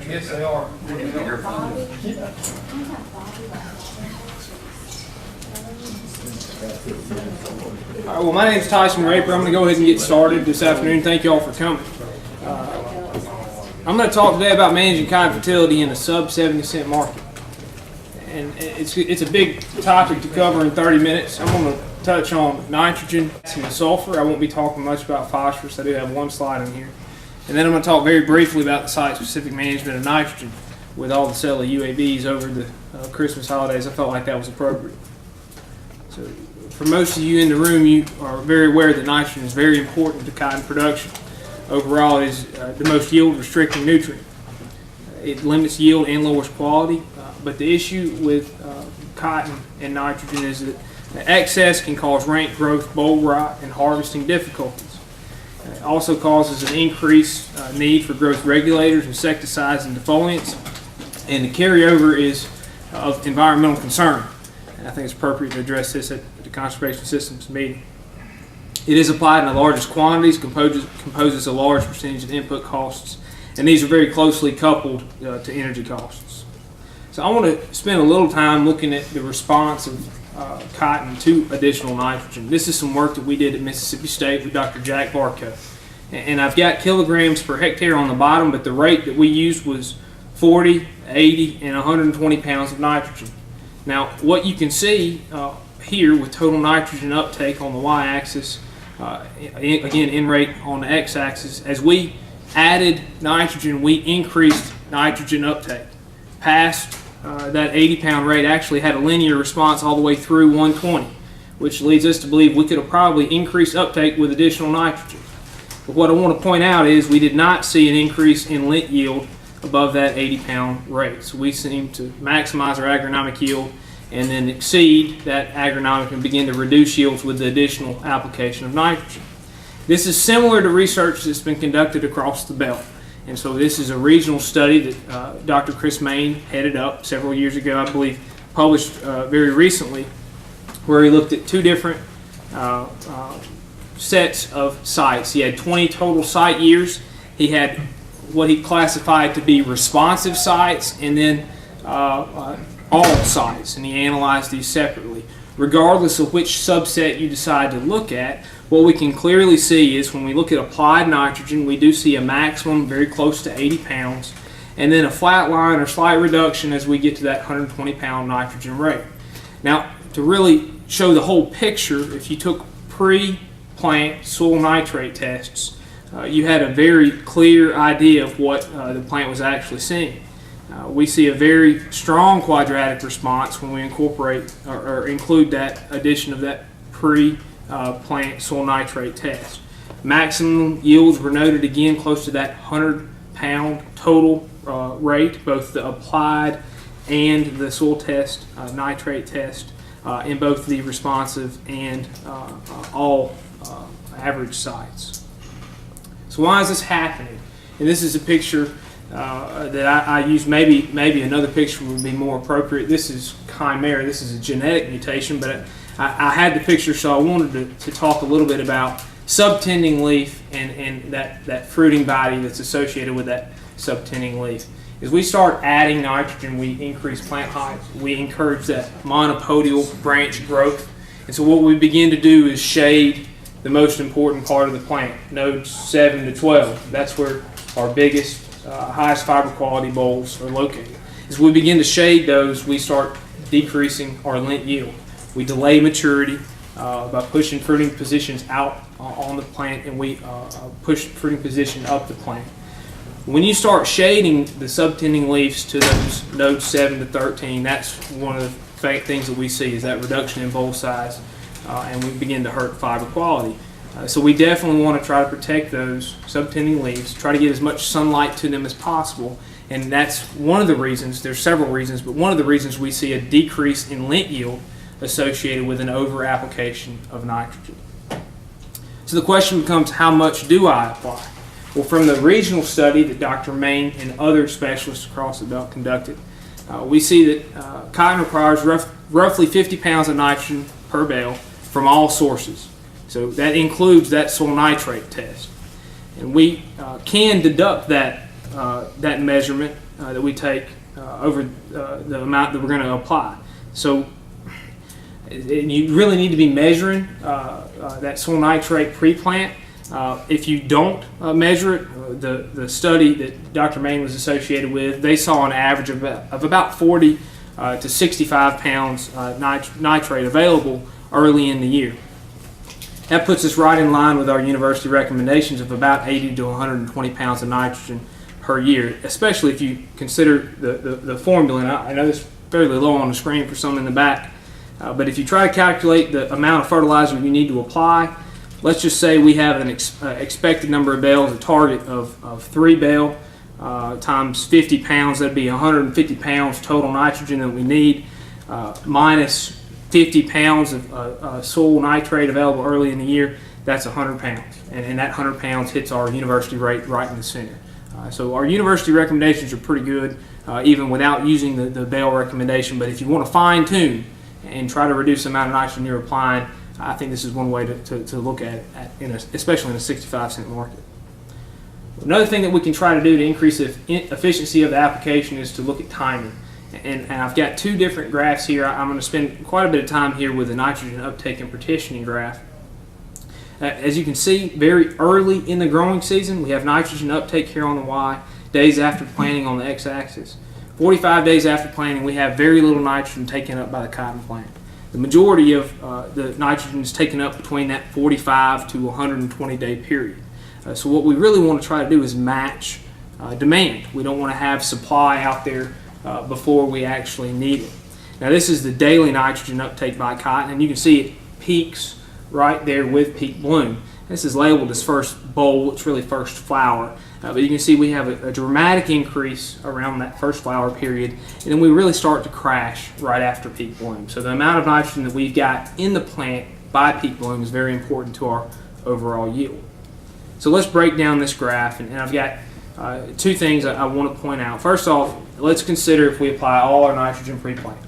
Yes, they are. All right, well, my name is Tyson Raper. I'm going to go ahead and get started this afternoon. Thank you all for coming. I'm going to talk today about managing cotton fertility in the sub-70 cent market. And it's a big topic to cover in 30 minutes. I'm going to touch on nitrogen and sulfur. I won't be talking much about phosphorus. I do have one slide in here. And then I'm going to talk very briefly about the site-specific management of nitrogen with all the sale of UAVs over the Christmas holidays. I felt like that was appropriate. So for most of you in the room, you are very aware that nitrogen is very important to cotton production. Overall, it is the most yield-restricting nutrient. It limits yield and lowers quality. But the issue with cotton and nitrogen is that excess can cause rank growth, boll rot, and harvesting difficulties. It also causes an increased need for growth regulators, insecticides, and defoliants. And the carryover is of environmental concern. And I think it's appropriate to address this at the Conservation Systems meeting. It is applied in the largest quantities, composes a large percentage of input costs, and these are very closely coupled to energy costs. So I want to spend a little time looking at the response of cotton to additional nitrogen. This is some work that we did at Mississippi State with Dr. Jack Barco. And I've got kilograms per hectare on the bottom, but the rate that we used was 40, 80, and 120 pounds of nitrogen. Now, what you can see here with total nitrogen uptake on the y-axis, again in rate on the x-axis, as we added nitrogen, we increased nitrogen uptake. Past that 80-pound rate actually had a linear response all the way through 120, which leads us to believe we could have probably increased uptake with additional nitrogen. But what I want to point out is we did not see an increase in lint yield above that 80-pound rate. So we seem to maximize our agronomic yield and then exceed that agronomic and begin to reduce yields with the additional application of nitrogen. This is similar to research that's been conducted across the belt. And so this is a regional study that Dr. Chris Main headed up several years ago, I believe, published very recently, where he looked at two different sets of sites. He had 20 total site years. He had what he classified to be responsive sites and then all sites, and he analyzed these separately. Regardless of which subset you decide to look at, what we can clearly see is when we look at applied nitrogen, we do see a maximum very close to 80 pounds, and then a flat line or slight reduction as we get to that 120-pound nitrogen rate. Now, to really show the whole picture, if you took pre-plant soil nitrate tests, you had a very clear idea of what the plant was actually seeing. We see a very strong quadratic response when we incorporate or include that addition of that pre-plant soil nitrate test. Maximum yields were noted again close to that 100-pound total rate, both the applied and the soil test, nitrate test, in both the responsive and all average sites. So why is this happening? And this is a picture that I use. Maybe another picture would be more appropriate. This is chimera. This is a genetic mutation, but I had the picture, so I wanted to talk a little bit about subtending leaf and that fruiting body that's associated with that subtending leaf. As we start adding nitrogen, we increase plant height. We encourage that monopodial branch growth. And so what we begin to do is shade the most important part of the plant, nodes 7 to 12. That's where our biggest, highest fiber quality bolls are located. As we begin to shade those, we start decreasing our lint yield. We delay maturity by pushing fruiting positions out on the plant, and we push fruiting position up the plant. When you start shading the subtending leaves to those nodes 7 to 13, that's one of the things that we see is that reduction in boll size, and we begin to hurt fiber quality. So we definitely want to try to protect those subtending leaves, try to get as much sunlight to them as possible, and that's one of the reasons. There's several reasons, but one of the reasons we see a decrease in lint yield associated with an over-application of nitrogen. So the question becomes, how much do I apply? Well, from the regional study that Dr. Main and other specialists across the belt conducted, we see that cotton requires roughly 50 pounds of nitrogen per bale from all sources. So that includes that soil nitrate test. And we can deduct that, that measurement that we take over the amount that we're going to apply. So you really need to be measuring that soil nitrate pre-plant. If you don't measure it, the study that Dr. Main was associated with, they saw an average of about 40 to 65 pounds nitrate available early in the year. That puts us right in line with our university recommendations of about 80 to 120 pounds of nitrogen per year, especially if you consider the formula. And I know it's fairly low on the screen for some in the back, but if you try to calculate the amount of fertilizer you need to apply, let's just say we have an expected number of bales, a target of 3 bale times 50 pounds. That'd be 150 pounds total nitrogen that we need, minus 50 pounds of soil nitrate available early in the year. That's 100 pounds, and that 100 pounds hits our university rate right in the center. So our university recommendations are pretty good, even without using the bale recommendation. But if you want to fine tune and try to reduce the amount of nitrogen you're applying, I think this is one way to look at it, especially in a 65-cent market. Another thing that we can try to do to increase the efficiency of the application is to look at timing. And I've got two different graphs here. I'm going to spend quite a bit of time here with the nitrogen uptake and partitioning graph. As you can see, very early in the growing season, we have nitrogen uptake here on the Y, days after planting on the x-axis. 45 days after planting, we have very little nitrogen taken up by the cotton plant. The majority of the nitrogen is taken up between that 45 to 120 day period. So what we really want to try to do is match demand. We don't want to have supply out there before we actually need it. Now this is the daily nitrogen uptake by cotton, and you can see it peaks right there with peak bloom. This is labeled as first boll. It's really first flower. But you can see we have a dramatic increase around that first flower period, and then we really start to crash right after peak bloom. So the amount of nitrogen that we've got in the plant by peak bloom is very important to our overall yield. So let's break down this graph, and I've got two things I want to point out. First off, let's consider if we apply all our nitrogen pre-plant.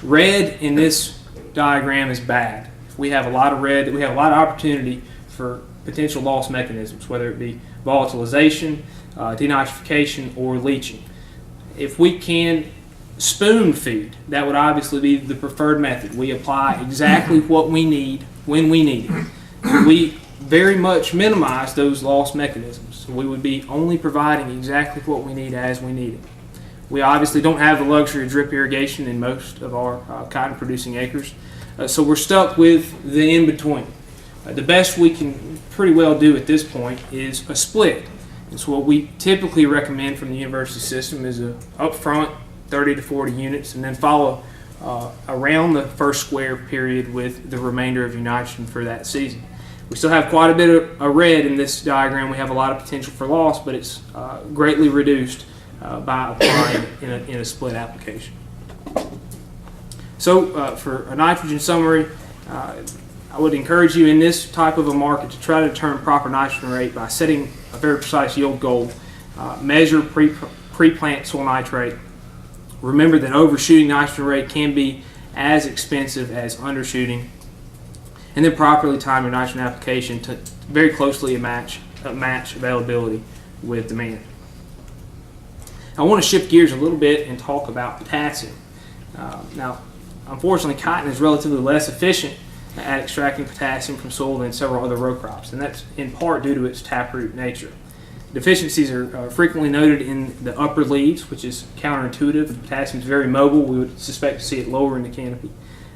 Red in this diagram is bad. If we have a lot of red, we have a lot of opportunity for potential loss mechanisms, whether it be volatilization, denitrification, or leaching. If we can spoon feed, that would obviously be the preferred method. We apply exactly what we need when we need it. We very much minimize those loss mechanisms. So we would be only providing exactly what we need as we need it. We obviously don't have the luxury of drip irrigation in most of our cotton producing acres, so we're stuck with the in-between. The best we can pretty well do at this point is a split. And so what we typically recommend from the university system is a upfront 30 to 40 units, and then follow around the first square period with the remainder of your nitrogen for that season. We still have quite a bit of red in this diagram. We have a lot of potential for loss, but it's greatly reduced by applying in a split application. So for a nitrogen summary, I would encourage you in this type of a market to try to determine proper nitrogen rate by setting a very precise yield goal. Measure pre-plant soil nitrate. Remember that overshooting nitrogen rate can be as expensive as undershooting. And then properly time your nitrogen application to very closely match availability with demand. I want to shift gears a little bit and talk about potassium. Now, unfortunately, cotton is relatively less efficient at extracting potassium from soil than several other row crops, and that's in part due to its taproot nature. Deficiencies are frequently noted in the upper leaves, which is counterintuitive. Potassium is very mobile. We would suspect to see it lower in the canopy.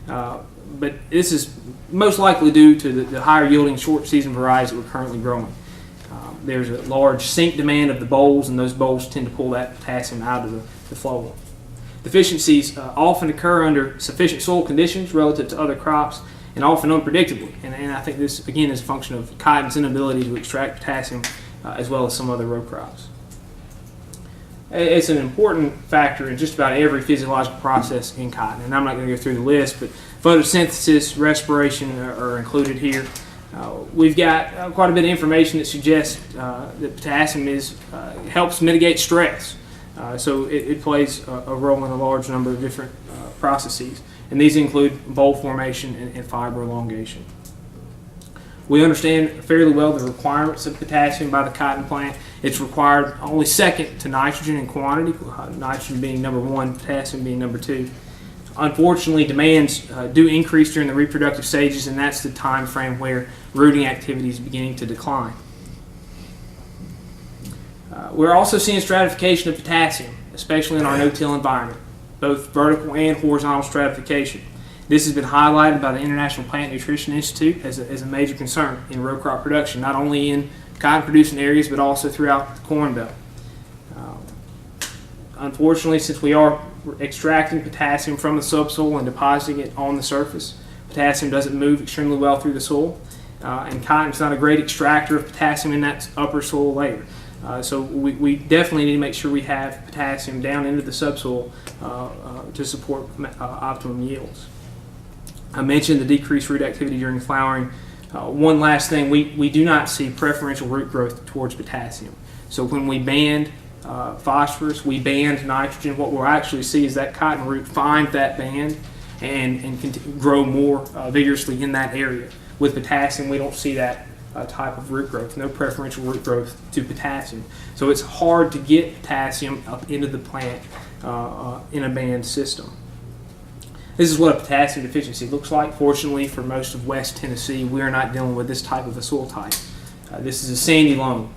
But this is most likely due to the higher yielding short season varieties that we're currently growing. There's a large sink demand of the bolls, and those bolls tend to pull that potassium out of the phloem. Deficiencies often occur under sufficient soil conditions relative to other crops, and often unpredictably. And I think this, again, is a function of cotton's inability to extract potassium as well as some other row crops. It's an important factor in just about every physiological process in cotton, and I'm not going to go through the list, but photosynthesis, respiration are included here. We've got quite a bit of information that suggests that potassium helps mitigate stress. So it plays a role in a large number of different processes, and these include boll formation and fiber elongation. We understand fairly well the requirements of potassium by the cotton plant. It's required only second to nitrogen in quantity, nitrogen being number one, potassium being number two. Unfortunately, demands do increase during the reproductive stages, and that's the time frame where rooting activity is beginning to decline. We're also seeing stratification of potassium, especially in our no-till environment, both vertical and horizontal stratification. This has been highlighted by the International Plant Nutrition Institute as a major concern in row crop production, not only in cotton-producing areas, but also throughout the Corn Belt. Unfortunately, since we are extracting potassium from the subsoil and depositing it on the surface, potassium doesn't move extremely well through the soil, and cotton is not a great extractor of potassium in that upper soil layer. So we definitely need to make sure we have potassium down into the subsoil to support optimum yields. I mentioned the decreased root activity during flowering. One last thing, we do not see preferential root growth towards potassium. So when we band phosphorus, we band nitrogen, what we'll actually see is that cotton root find that band and grow more vigorously in that area. With potassium, we don't see that type of root growth, no preferential root growth to potassium. So it's hard to get potassium up into the plant in a band system. This is what a potassium deficiency looks like. Fortunately, for most of West Tennessee, we are not dealing with this type of a soil type. This is a sandy loam,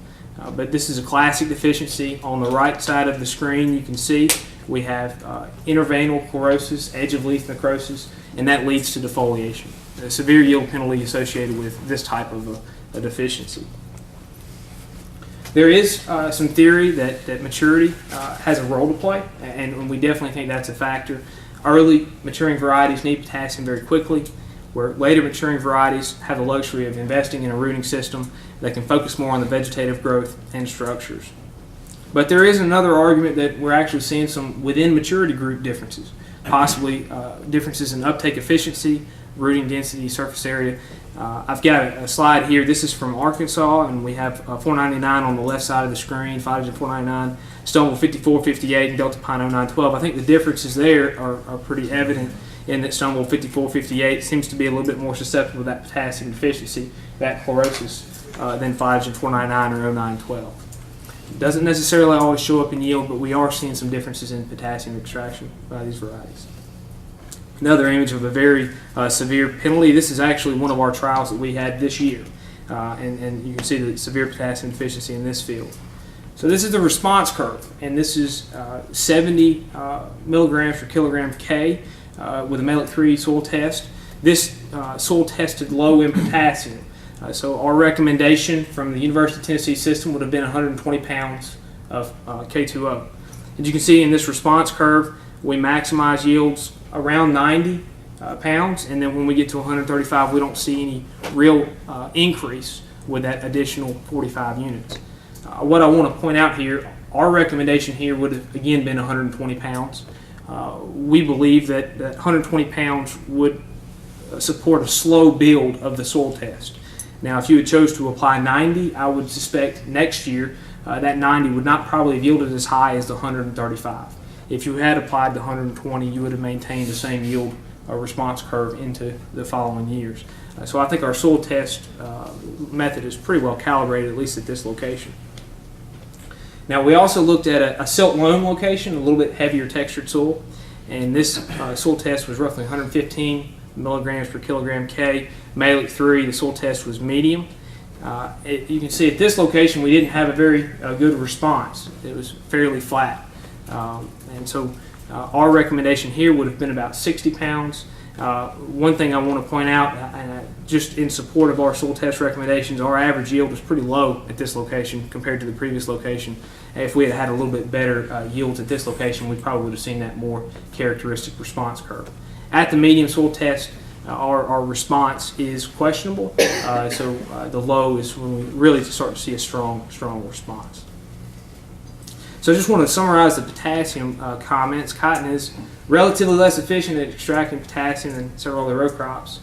but this is a classic deficiency. On the right side of the screen, you can see we have interveinal chlorosis, edge of leaf necrosis, and that leads to defoliation, a severe yield penalty associated with this type of a deficiency. There is some theory that maturity has a role to play, and we definitely think that's a factor. Early maturing varieties need potassium very quickly, where later maturing varieties have the luxury of investing in a rooting system that can focus more on the vegetative growth and structures. But there is another argument that we're actually seeing some within maturity group differences, possibly differences in uptake efficiency, rooting density, surface area. I've got a slide here. This is from Arkansas, and we have 499 on the left side of the screen, 499, Stonewall 5458, and Delta Pine 0912. I think the differences there are pretty evident in that Stonewall 5458 seems to be a little bit more susceptible to that potassium deficiency, that chlorosis, than 499 or 0912. It doesn't necessarily always show up in yield, but we are seeing some differences in potassium extraction by these varieties. Another image of a very severe penalty. This is actually one of our trials that we had this year, and you can see the severe potassium deficiency in this field. So this is the response curve, and this is 70 milligrams per kilogram of K with a Melic 3 soil test. This soil tested low in potassium. So our recommendation from the University of Tennessee system would have been 120 pounds of K2O. As you can see in this response curve, we maximize yields around 90 pounds, and then when we get to 135, we don't see any real increase with that additional 45 units. What I want to point out here, our recommendation here would have again been 120 pounds. We believe that 120 pounds would support a slow build of the soil test. Now, if you had chose to apply 90, I would suspect next year that 90 would not probably have yielded as high as the 135. If you had applied the 120, you would have maintained the same yield response curve into the following years. So I think our soil test method is pretty well calibrated, at least at this location. Now, we also looked at a silt loam location, a little bit heavier textured soil, and this soil test was roughly 115 milligrams per kilogram K. Melic 3, the soil test was medium. You can see at this location we didn't have a very good response. It was fairly flat. And so our recommendation here would have been about 60 pounds. One thing I want to point out, just in support of our soil test recommendations, our average yield was pretty low at this location compared to the previous location. If we had had a little bit better yields at this location, we probably would have seen that more characteristic response curve. At the medium soil test, our response is questionable, so the low is when we really start to see a strong response. So I just want to summarize the potassium comments. Cotton is relatively less efficient at extracting potassium than several other row crops,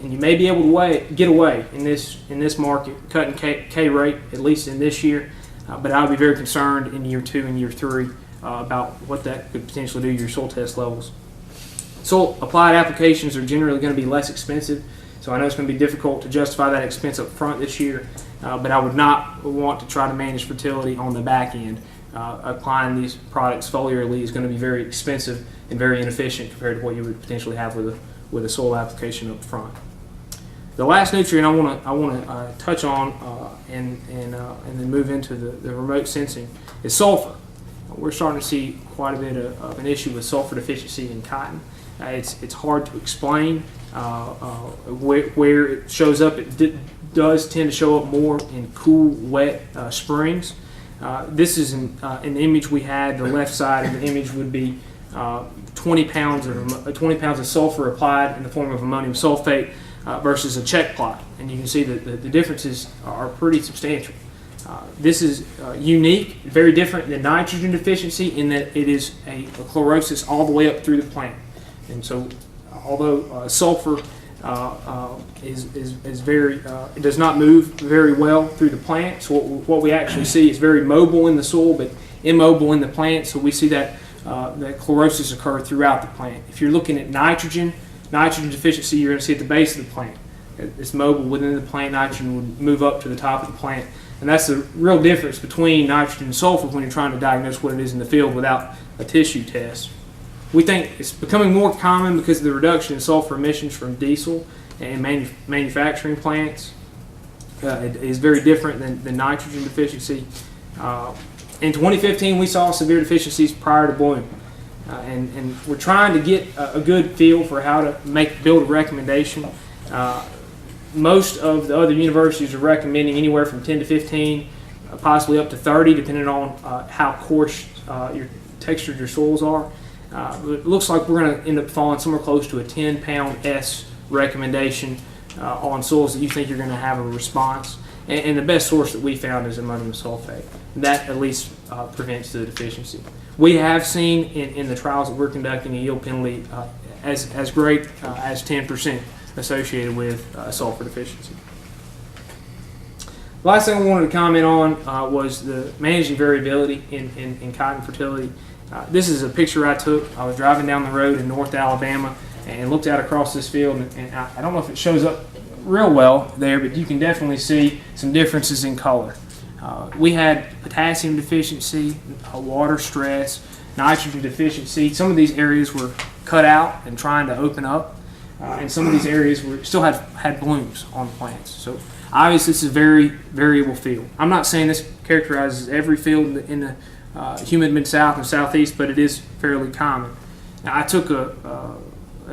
and you may be able to get away in this market cutting K rate, at least in this year, but I would be very concerned in year 2 and year 3 about what that could potentially do to your soil test levels. Soil applied applications are generally going to be less expensive So I know it's going to be difficult to justify that expense up front this year, but I would not want to try to manage fertility on the back end. Applying these products foliarly is going to be very expensive and very inefficient compared to what you would potentially have with a soil application up front. The last nutrient I want to touch on and then move into the remote sensing is sulfur. We're starting to see quite a bit of an issue with sulfur deficiency in cotton. It's hard to explain where it shows up. It does tend to show up more in cool, wet springs. This is an image we had. The left side of the image would be 20 pounds of sulfur applied in the form of ammonium sulfate versus a check plot, and you can see that the differences are pretty substantial. This is unique, very different than nitrogen deficiency in that it is a chlorosis all the way up through the plant. And so, although sulfur is very, it does not move very well through the plant. So what we actually see is very mobile in the soil, but immobile in the plant. So we see that that chlorosis occur throughout the plant. If you're looking at nitrogen deficiency, you're going to see at the base of the plant. It's mobile within the plant. Nitrogen would move up to the top of the plant. And that's the real difference between nitrogen and sulfur when you're trying to diagnose what it is in the field without a tissue test. We think it's becoming more common because of the reduction in sulfur emissions from diesel and manufacturing plants. It is very different than nitrogen deficiency. In 2015, we saw severe deficiencies prior to bloom. And we're trying to get a good feel for how to build a recommendation. Most of the other universities are recommending anywhere from 10 to 15, possibly up to 30, depending on how coarse your textured your soils are. But it looks like we're going to end up falling somewhere close to a 10-pound S recommendation on soils that you think you're going to have a response. And the best source that we found is ammonium sulfate. That at least prevents the deficiency. We have seen in the trials that we're conducting a yield penalty as great as 10% associated with sulfur deficiency. The last thing I wanted to comment on was the managing variability in cotton fertility. This is a picture I took. I was driving down the road in North Alabama and looked out across this field, and I don't know if it shows up real well there, but you can definitely see some differences in color. We had potassium deficiency, water stress, nitrogen deficiency. Some of these areas were cut out and trying to open up, and some of these areas still had blooms on the plants. So obviously this is a very variable field. I'm not saying this characterizes every field in the humid Mid-South and Southeast, but it is fairly common. Now, I took a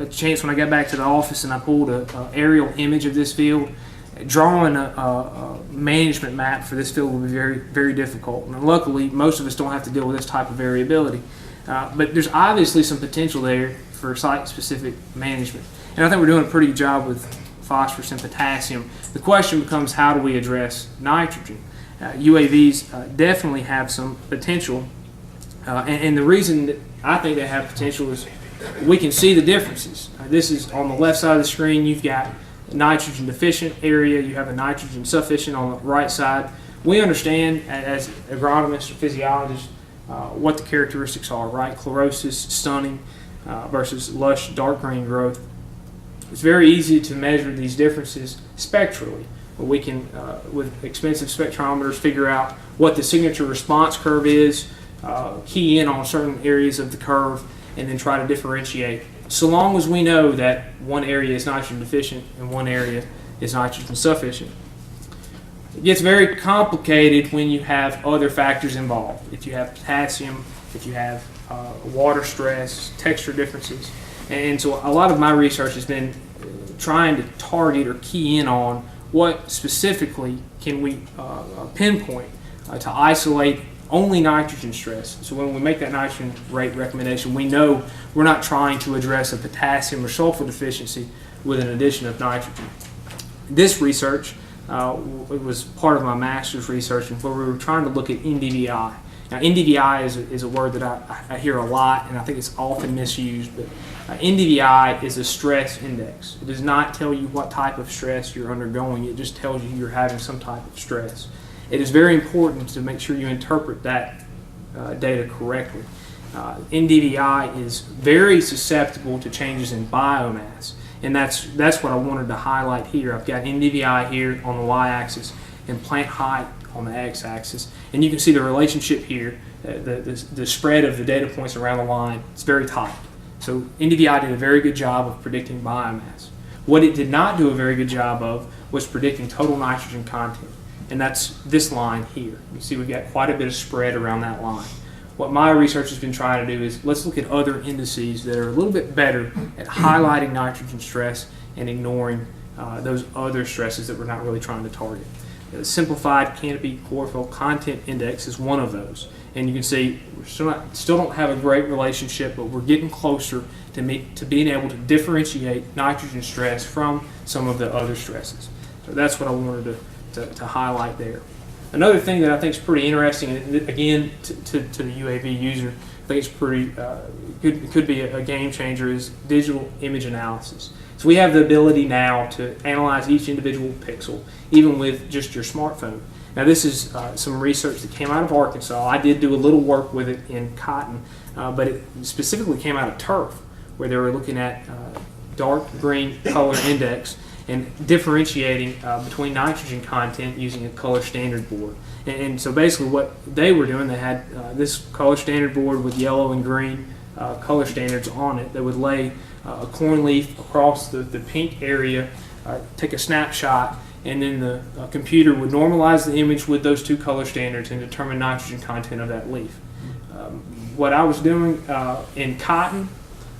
chance when I got back to the office and I pulled an aerial image of this field. Drawing a management map for this field will be very, very difficult. And luckily, most of us don't have to deal with this type of variability. But there's obviously some potential there for site-specific management. And I think we're doing a pretty good job with phosphorus and potassium. The question becomes, how do we address nitrogen? UAVs definitely have some potential. And the reason that I think they have potential is we can see the differences. This is on the left side of the screen. You've got nitrogen deficient area, you have a nitrogen sufficient on the right side. We understand as agronomists or physiologists what the characteristics are, right? Chlorosis, stunning versus lush dark green growth. It's very easy to measure these differences spectrally. We can, with expensive spectrometers, figure out what the signature response curve is, key in on certain areas of the curve, and then try to differentiate. So long as we know that one area is nitrogen deficient and one area is nitrogen sufficient. It gets very complicated when you have other factors involved. If you have potassium, if you have water stress, texture differences. And so a lot of my research has been trying to target or key in on what specifically can we pinpoint to isolate only nitrogen stress. So when we make that nitrogen rate recommendation, we know we're not trying to address a potassium or sulfur deficiency with an addition of nitrogen. This research it was part of my master's research, and where we were trying to look at NDVI. Now, NDVI is a word that I hear a lot, and I think it's often misused, but NDVI is a stress index. It does not tell you what type of stress you're undergoing. It just tells you you're having some type of stress. It is very important to make sure you interpret that data correctly. NDVI is very susceptible to changes in biomass. And that's what I wanted to highlight here. I've got NDVI here on the y-axis and plant height on the x-axis. And you can see the relationship here, the spread of the data points around the line. It's very tight. So NDVI did a very good job of predicting biomass. What it did not do a very good job of was predicting total nitrogen content. And that's this line here. You see we've got quite a bit of spread around that line. What my research has been trying to do is let's look at other indices that are a little bit better at highlighting nitrogen stress and ignoring those other stresses that we're not really trying to target. The simplified canopy chlorophyll content index is one of those. And you can see we still don't have a great relationship, but we're getting closer to being able to differentiate nitrogen stress from some of the other stresses. So that's what I wanted to highlight there. Another thing that I think is pretty interesting, and again to the UAV user, I think it's pretty could be a game changer, is digital image analysis. So we have the ability now to analyze each individual pixel, even with just your smartphone. Now this is some research that came out of Arkansas. I did do a little work with it in cotton, but it specifically came out of turf, where they were looking at dark green color index and differentiating between nitrogen content using a color standard board. And so basically what they were doing, they had this color standard board with yellow and green color standards on it that would lay a corn leaf across the pink area, take a snapshot, and then the computer would normalize the image with those two color standards and determine nitrogen content of that leaf. What I was doing in cotton,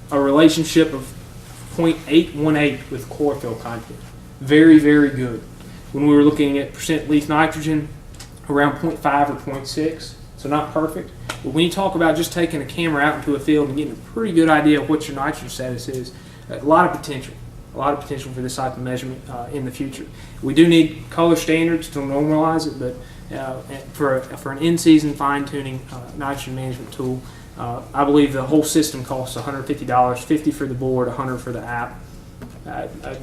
a relationship of 0.818 with chlorophyll content. Very, very good. When we were looking at percent leaf nitrogen, around 0.5 or 0.6, so not perfect. But when you talk about just taking a camera out into a field and getting a pretty good idea of what your nitrogen status is, a lot of potential for this type of measurement in the future. We do need color standards to normalize it, but for an in-season fine-tuning nitrogen management tool, I believe the whole system costs $150, $50 for the board, $100 for the app.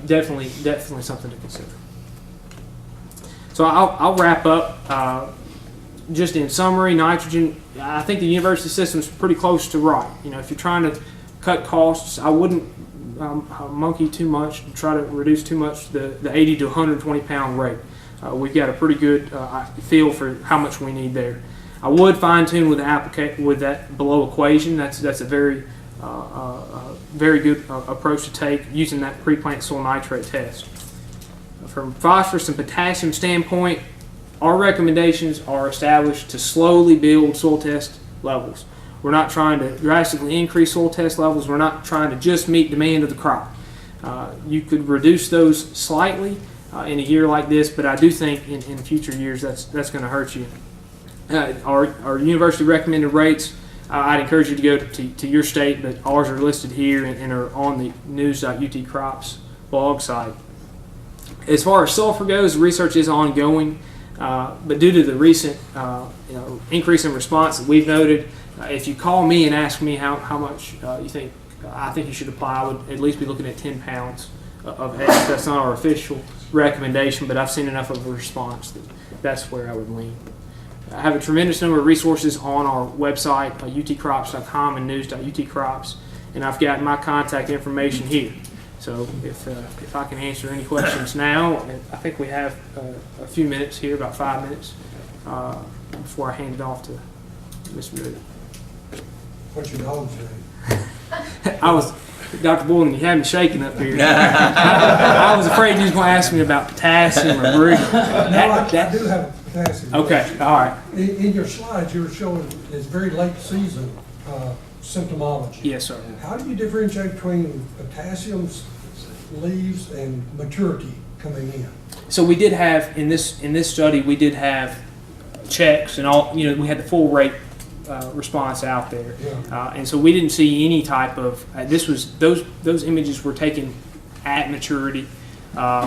Definitely something to consider. So I'll wrap up. Just in summary, nitrogen, I think the university system is pretty close to right. You know, if you're trying to cut costs, I wouldn't monkey too much and try to reduce too much the 80 to 120 pound rate. We've got a pretty good feel for how much we need there. I would fine tune with that below equation. That's a very good approach to take using that pre-plant soil nitrate test. From phosphorus and potassium standpoint, our recommendations are established to slowly build soil test levels. We're not trying to drastically increase soil test levels. We're not trying to just meet demand of the crop. You could reduce those slightly in a year like this, but I do think in future years that's going to hurt you. Our university recommended rates, I'd encourage you to go to your state, but ours are listed here and are on the news.utcrops blog site. As far as sulfur goes, the research is ongoing, but due to the recent increase in response that we've noted, if you call me and ask me how much I think you should apply, I would at least be looking at 10 pounds of X. That's not our official recommendation, but I've seen enough of a response that that's where I would lean. I have a tremendous number of resources on our website, utcrops.com and news.utcrops, and I've got my contact information here. So if I can answer any questions now, I think we have a few minutes here, about 5 minutes, before I hand it off to Mr. Moody. What's your dog's name? Dr. Boylan, you had me shaking up here. I was afraid you was going to ask me about potassium or brew. No, I do have a potassium. Okay, all right. In your slides, you were showing it's very late season symptomology. Yes, sir. How do you differentiate between potassium leaves and maturity coming in? So we did have in this study we did have checks and all. You know, we had the full rate response out there, Yeah. and so we didn't see any type of. Those images were taken at maturity.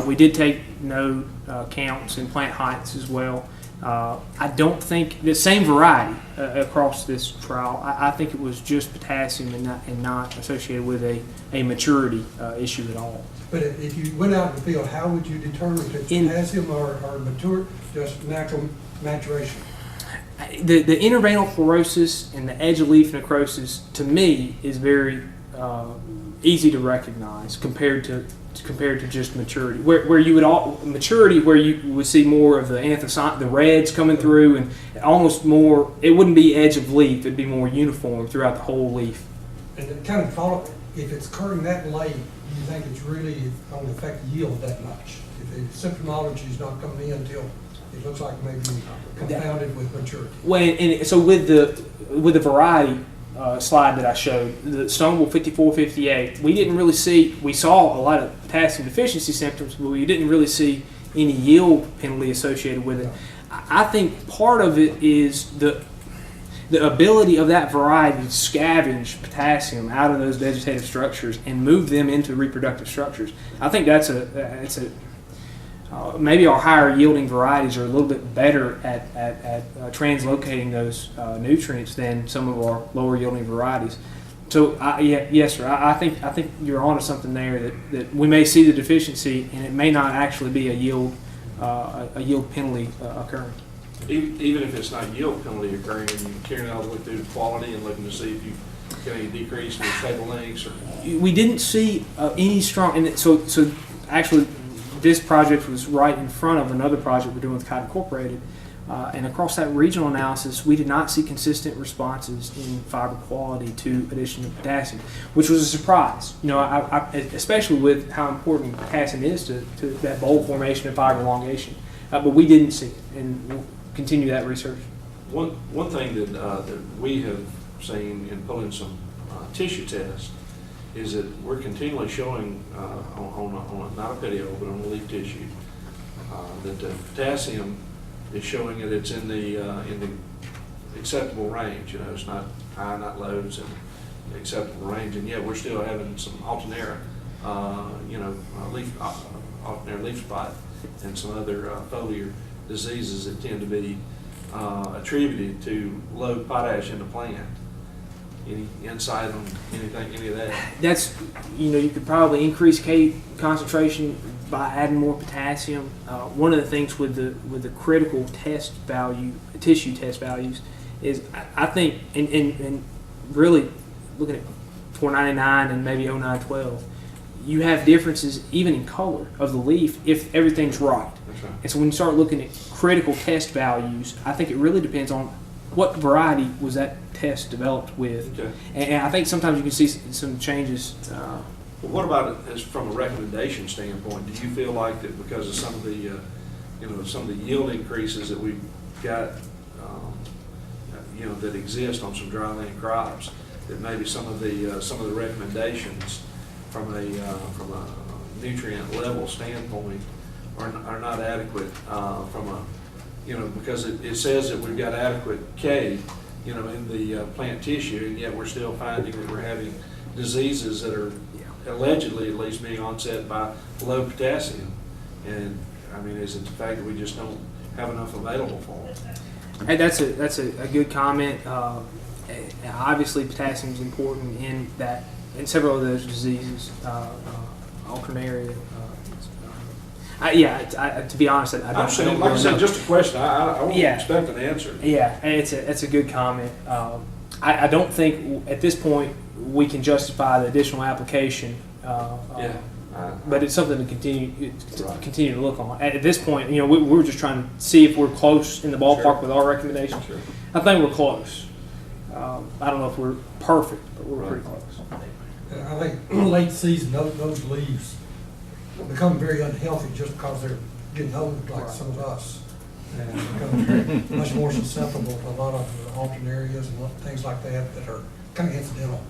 We did take node counts and plant heights as well. I don't think the same variety across this trial. I think it was just potassium and not associated with a maturity issue at all. But if you went out in the field, how would you determine if it's potassium or mature, just natural maturation? The interveinal chlorosis and the edge of leaf necrosis, to me, is very easy to recognize compared to just maturity. Where you would maturity, where you would see more of the the reds coming through, and almost more. It wouldn't be edge of leaf; it'd be more uniform throughout the whole leaf. And it kind of follow, if it's occurring that late, do you think it's really going to affect the yield that much? If the symptomology is not coming in until it looks like maybe confounded with maturity. Well, and so with the variety slide that I showed, the Stonewall 5458, we saw a lot of potassium deficiency symptoms, but we didn't really see any yield penalty associated with it. I think part of it is the ability of that variety to scavenge potassium out of those vegetative structures and move them into reproductive structures. I think that's maybe our higher yielding varieties are a little bit better at translocating those nutrients than some of our lower yielding varieties. So yes, sir. I think you're onto something there, that we may see the deficiency and it may not actually be a yield penalty occurring. Even if it's not yield penalty occurring, and you're carrying it all the way through to quality and looking to see if you get any decrease in the table lengths. We didn't see any strong, and so actually this project was right in front of another project we're doing with Cotton Incorporated, and across that regional analysis, we did not see consistent responses in fiber quality to addition of potassium, which was a surprise. You know, especially with how important potassium is to that bulb formation and fiber elongation. But we didn't see it, and we'll continue that research. One thing that we have seen in pulling some tissue tests is that we're continually showing on not a video but on the leaf tissue that the potassium is showing that it's in the acceptable range. You know, it's not high, not low, it's in the acceptable range, and yet we're still having some alternera, alternera leaf spot, and some other foliar diseases that tend to be attributed to low potash in the plant. Any insight on any of that? That's, you could probably increase K concentration by adding more potassium. One of the things with the critical test value, tissue test values, is I think, and really looking at 499 and maybe 0912, you have differences even in color of the leaf if everything's right. That's right. And so when you start looking at critical test values, I think it really depends on what variety was that test developed with. Okay. And I think sometimes you can see some changes. Well, what about it as from a recommendation standpoint? Do you feel like that because of some of the some of the yield increases that we've got that exist on some dryland crops, that maybe some of the recommendations from a nutrient level standpoint are not adequate from a because it says that we've got adequate K in the plant tissue, and yet we're still finding that we're having diseases that are allegedly at least being onset by low potassium. And I mean, is it the fact that we just don't have enough available for them? Hey, that's a good comment. Obviously, potassium is important in several of those diseases, alternaria. To be honest, I don't like I said, know. just a question. I won't expect an answer. Yeah, and it's a good comment. I don't think at this point we can justify the additional application. But it's something to continue to look on. At this point, we're just trying to see if we're close in the ballpark with our recommendation. Sure. I think we're close. I don't know if we're perfect, but we're pretty close. I think late season, those leaves become very unhealthy just because they're getting old, like some of us, and become very, much more susceptible to a lot of alternarias and things like that are kind of incidental.